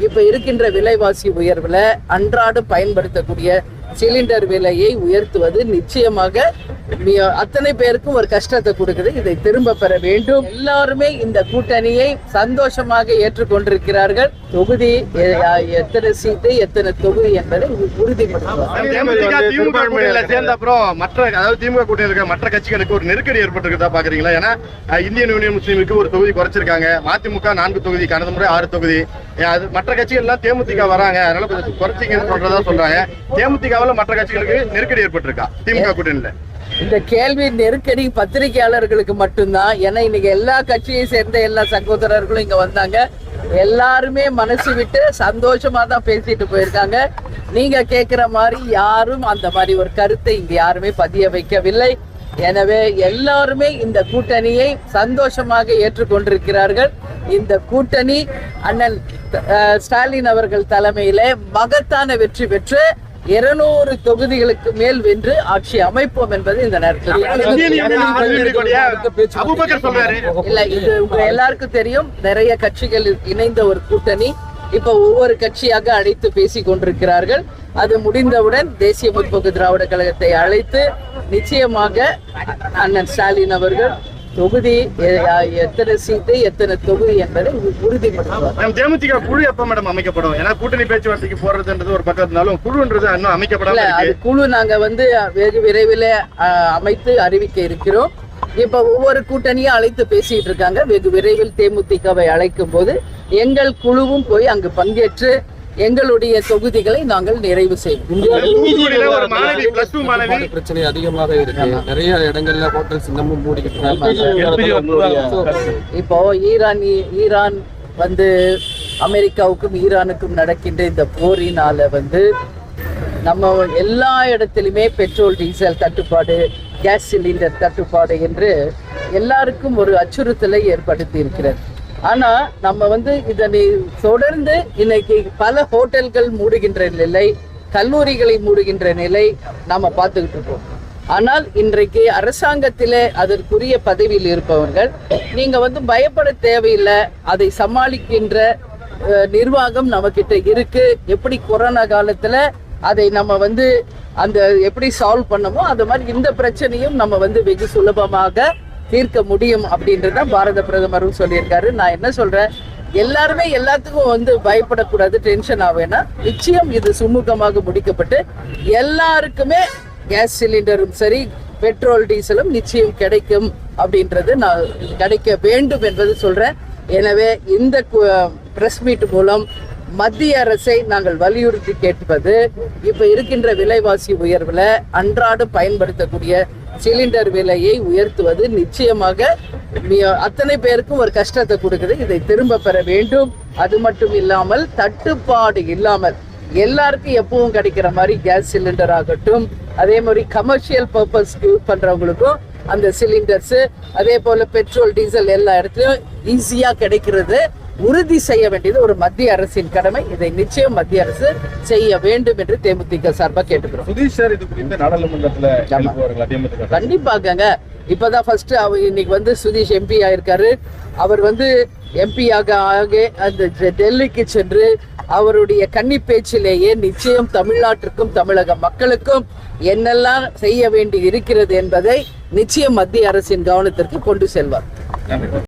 இப்ப இருக்கின்ற விலைவாசி உயர்வுல அன்றாடம் பயன்படுத்தக்கூடிய சிலிண்டர் விலையை உயர்த்துவது நிச்சயமாக அத்தனை பேருக்கும் ஒரு கஷ்டத்தை கொடுக்குது. இதை திரும்ப பெற வேண்டும். எல்லாருமே இந்த கூட்டணியை சந்தோஷமாக ஏற்றுக்கொண்டிருக்கிறார்கள். தொகுதி எத்தனை சீட்டு எத்தனை தொகுதி என்பதை உறுதிப்படுத்துவார். திமுக கூட்டணியில் இருக்க மற்ற கட்சிகளுக்கு ஒரு நெருக்கடி ஏற்பட்டிருக்கிறதா பாக்குறீங்களா? ஏன்னா இந்தியன் யூனியன் முஸ்லீமுக்கு ஒரு தொகுதி குறைச்சிருக்காங்க. மதிமுக 4 தொகுதி, கடந்த முறை 6 தொகுதி. மற்ற கட்சிகள் எல்லாம் தேமுதிக வராங்க, அதனால கொஞ்சம் குறைச்சிங்கன்னு சொல்றதா சொல்றாங்க. தேமுதிகவில் மற்ற கட்சிகளுக்கு நெருக்கடி ஏற்பட்டிருக்கா திமுக கூட்டணியில? இந்த கேள்வி நெருக்கடி பத்திரிகையாளர்களுக்கு மட்டும்தான். ஏன்னா இன்னைக்கு எல்லா கட்சியை சேர்ந்த எல்லா சகோதரர்களும் இங்க வந்தாங்க. எல்லாருமே மனசு விட்டு சந்தோஷமா தான் பேசிட்டு போயிருக்காங்க. நீங்க கேட்கிற மாதிரி யாரும் அந்த மாதிரி ஒரு கருத்தை இங்க யாருமே பதிய வைக்கவில்லை. எனவே எல்லாருமே இந்த கூட்டணியை சந்தோஷமாக ஏற்றுக்கொண்டிருக்கிறார்கள். இந்த கூட்டணி அண்ணன் ஸ்டாலின் அவர்கள் தலைமையிலே மகத்தான வெற்றி பெற்று 200 தொகுதிகளுக்கு மேல் வென்று ஆட்சி அமைப்போம் என்பது இந்த நேரத்தில் இல்ல. இது உங்க எல்லாருக்கும் தெரியும். நிறைய கட்சிகள் இணைந்த ஒரு கூட்டணி. இப்ப ஒவ்வொரு கட்சியாக அழைத்து பேசிக் கொண்டிருக்கிறார்கள். அது முடிந்தவுடன் தேசிய முற்போக்கு திராவிட கழகத்தை அழைத்து நிச்சயமாக அண்ணன் ஸ்டாலின் அவர்கள் தொகுதி எத்தனை சீட்டு எத்தனை தொகுதி என்பதை உறுதிப்படுத்துவார். தேமுதிக குழு எப்ப மேடம் அமைக்கப்படும்? ஏன்னா கூட்டணி பேச்சுவார்த்தைக்கு போறதுன்றது ஒரு பக்கம் இருந்தாலும் குழுன்றது இன்னும் அமைக்கப்படல. அது குழு நாங்க வெகு விரைவில் அமைத்து அறிவிக்க இருக்கிறோம். இப்ப ஒவ்வொரு கூட்டணியும் அழைத்து பேசிட்டு இருக்காங்க. வெகு விரைவில் தேமுதிகவை அழைக்கும் போது எங்கள் குழுவும் போய் அங்கு பங்கேற்று எங்களுடைய தொகுதிகளை நாங்கள் நிறைவு செய்வோம். பிரச்சனை அதிகமாக இருக்கு. நிறைய இடங்கள்ல ஹோட்டல்ஸ் இன்னமும் மூடிக்கிட்டு. இப்போ ஈரான் அமெரிக்காவுக்கும் ஈரானுக்கும் நடக்கின்ற இந்த போரினால நம்ம எல்லா இடத்திலுமே பெட்ரோல் டீசல் தட்டுப்பாடு, கேஸ் சிலிண்டர் தட்டுப்பாடு என்று எல்லாருக்கும் ஒரு அச்சுறுத்தலை ஏற்படுத்தி இருக்கிறது. ஆனா நம்ம இதனை தொடர்ந்து இன்னைக்கு பல ஹோட்டல்கள் மூடுகின்ற நிலை, கல்லூரிகளை மூடுகின்ற நிலை நாம பார்த்துக்கிட்டு இருக்கோம். ஆனால் இன்றைக்கு அரசாங்கத்திலே அதற்குரிய பதவியில் இருப்பவர்கள் நீங்க பயப்பட தேவையில்லை. அதை சமாளிக்கின்ற நிர்வாகம் நம்ம கிட்ட இருக்கு. எப்படி கொரோனா காலத்துல அதை நம்ம அந்த எப்படி சால்வ் பண்ணமோ அது மாதிரி இந்த பிரச்சனையும் நம்ம வெகு சுலபமாக தீர்க்க முடியும் அப்படின்றத பாரத பிரதமரும் சொல்லியிருக்காரு. நான் என்ன சொல்றேன், எல்லாருமே எல்லாத்துக்கும் பயப்படக்கூடாது, டென்ஷன் ஆவேனா. நிச்சயம் இது சுமூகமாக முடிக்கப்பட்டு எல்லாருக்குமே கேஸ் சிலிண்டரும் சரி பெட்ரோல் டீசலும் நிச்சயம் கிடைக்கும் அப்படின்றது நான் கிடைக்க வேண்டும் என்பது சொல்றேன். எனவே இந்த பிரஸ் மீட் மூலம் மத்திய அரசை நாங்கள் வலியுறுத்தி கேட்பது, இப்ப இருக்கின்ற விலைவாசி உயர்வுல அன்றாடம் பயன்படுத்தக்கூடிய சிலிண்டர் விலையை உயர்த்துவது நிச்சயமாக அத்தனை பேருக்கும் ஒரு கஷ்டத்தை கொடுக்குது. இதை திரும்ப பெற வேண்டும். அது மட்டும் இல்லாமல் தட்டுப்பாடு இல்லாமல் எல்லாருக்கும் எப்பவும் கிடைக்கிற மாதிரி கேஸ் சிலிண்டர் ஆகட்டும், அதே மாதிரி கமர்ஷியல் பர்பஸ் யூஸ் பண்றவங்களுக்கும் அந்த சிலிண்டர்ஸ், அதே போல பெட்ரோல் டீசல் எல்லா இடத்துலயும் ஈஸியா கிடைக்கிறது உறுதி செய்ய வேண்டியது ஒரு மத்திய அரசின் கடமை. இதை நிச்சயம் மத்திய அரசு செய்ய வேண்டும் என்று தேமுதிக சார்பாக கேட்டுக்கிறோம். கண்டிப்பாங்க. இப்பதான் ஃபர்ஸ்ட் அவர் இன்னைக்கு சுதீஷ் எம்பி ஆயிருக்காரு. அவர் எம்பியாக அந்த டெல்லிக்கு சென்று அவருடைய கன்னி பேச்சிலேயே நிச்சயம் தமிழ்நாட்டிற்கும் தமிழக மக்களுக்கும் என்னெல்லாம் செய்ய வேண்டி இருக்கிறது என்பதை நிச்சயம் மத்திய அரசின் கவனத்திற்கு கொண்டு செல்வார்.